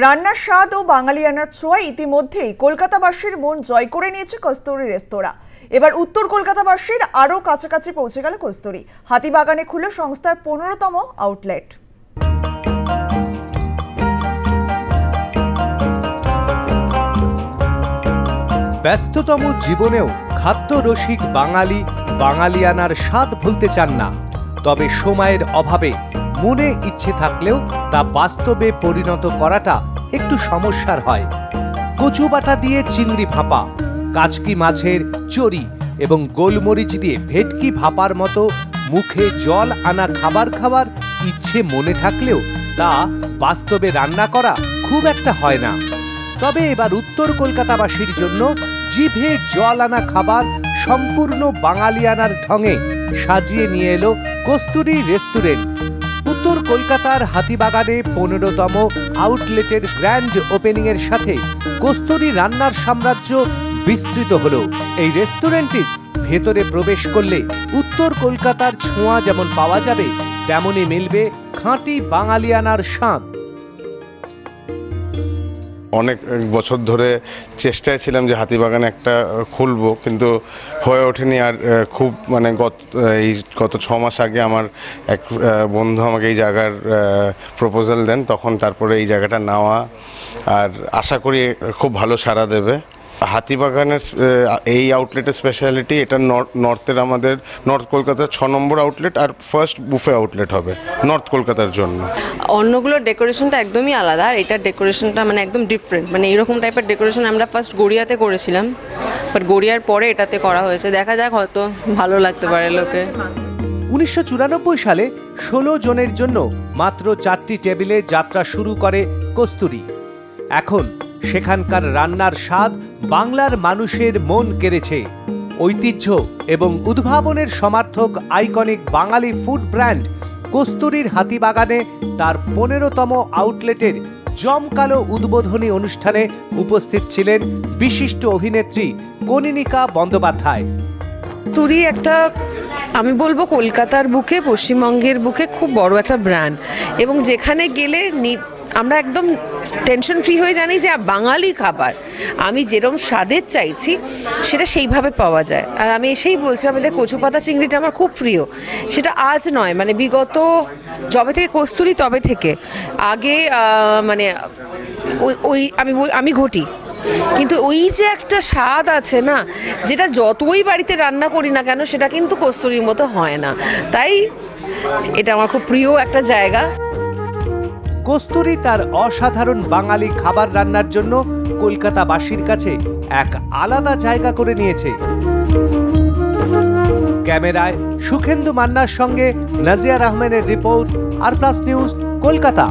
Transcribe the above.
রান্নার স্বাদ ও বাঙালিয়ানার ছোঁয়া ইতিমধ্যেই কলকাতাবাসীর মন জয় করে নিয়েছে কস্তুরী রেস্তোরাঁ। এবার উত্তর কলকাতাবাসীর আরও কাছাকাছি পৌঁছে গেল কস্তুরী। হাতিবাগানে খুলল সংস্থার 15তম আউটলেট। ব্যস্ততম জীবনেও খাদ্য রসিক বাঙালি বাঙালিয়ানার স্বাদ ভুলতে চান না। তবে সময়ের অভাবে মনে ইচ্ছে থাকলেও তা বাস্তবে পরিণত করাটা একটু সমস্যার হয়। কচু বাটা দিয়ে চিংড়ি ভাপা, কাচকি মাছের চড়ি এবং গোলমরিচ দিয়ে ভেটকি ভাপার মতো মুখে জল আনা খাবার খাওয়ার ইচ্ছে মনে থাকলেও তা বাস্তবে রান্না করা খুব একটা হয় না। তবে এবার উত্তর কলকাতাবাসীর জন্য জিভে জল আনা খাবার সম্পূর্ণ বাঙালিয়ানার ঢঙে সাজিয়ে নিয়ে এলো কস্তুরী রেস্টুরেন্ট। উত্তর কলকাতার হাতিবাগানে 15তম আউটলেটের গ্র্যান্ড ওপেনিং এর সাথে কস্তুরী রান্নার সাম্রাজ্য বিস্তৃত হলো। এই রেস্টুরেন্টটির ভেতরে প্রবেশ করলে উত্তর কলকাতার ছোঁয়া যেমন পাওয়া যাবে, তেমনই মিলবে খাঁটি বাঙালিয়ানার স্বাদ। অনেক বছর ধরে চেষ্টায় ছিলাম যে হাতিবাগানে একটা খুলবো, কিন্তু হয়ে ওঠেনি। আর খুব গত 6 মাস আগে আমার এক বন্ধু আমাকে এই জায়গার প্রপোজাল দেন, তখন তারপরে এই জায়গাটা নেওয়া, আর আশা করি খুব ভালো সাড়া দেবে। হাতিবাগানের এই আউটলেটের স্পেশালিটি, এটা নর্থের আমাদের নর্থ কলকাতার 6 নম্বর আউটলেট আর ফার্স্ট বুফে আউটলেট হবে নর্থ কলকাতার জন্য। অন্যগুলোর ডেকোরেশনটা একদমই আলাদা, আর এটার ডেকোরেশনটা একদম ডিফারেন্ট। এইরকম টাইপের ডেকোরেশন আমরা ফার্স্ট গড়িয়াতে করেছিলাম, বাট গড়িয়ার পরে এটাতে করা হয়েছে। দেখা যাক, হয়তো ভালো লাগতে পারে লোকে। 1994 সালে 16 জনের জন্য মাত্র 4টি টেবিলে যাত্রা শুরু করে কস্তুরী। এখন সেখানকার রান্নার স্বাদ বাংলার মানুষের মন কেড়েছে। ঐতিহ্য এবং উদ্ভাবনের সমার্থক আইকনিক বাঙালি ফুড ব্র্যান্ড কস্তুরীর হাতিবাগানে তার 15তম আউটলেটের জমকালো উদ্বোধনী অনুষ্ঠানে উপস্থিত ছিলেন বিশিষ্ট অভিনেত্রী কনিনিকা বন্দ্যোপাধ্যায়। কস্তুরী একটা, আমি বলবো, কলকাতার বুকে, পশ্চিমবঙ্গের বুকে খুব বড় একটা ব্র্যান্ড, এবং যেখানে গেলে আমরা একদম টেনশন ফ্রি হয়ে জানি যে বাঙালি খাবার আমি যেরকম স্বাদের চাইছি সেটা সেইভাবে পাওয়া যায়। আর আমি এসেই বলছি, আমাদের কচু পাতা চিংড়িটা আমার খুব প্রিয়। সেটা আজ নয়, বিগত যবে থেকে কস্তুরী তবে থেকে। আগে ওই আমি ঘটি, কিন্তু ওই যে একটা স্বাদ আছে না, যেটা যতই বাড়িতে রান্না করি না কেন সেটা কিন্তু কস্তুরীর মতো হয় না। তাই এটা আমার খুব প্রিয় একটা জায়গা। কস্তুরী তার অসাধারণ বাঙালি খাবার রান্নার জন্য কলকাতাবাসীর কাছে এক আলাদা জায়গা করে নিয়েছে। ক্যামেরায় সুখেন্দু মান্নার সঙ্গে নাজিয়া রহমানের রিপোর্ট, আর প্লাস নিউজ, কলকাতা।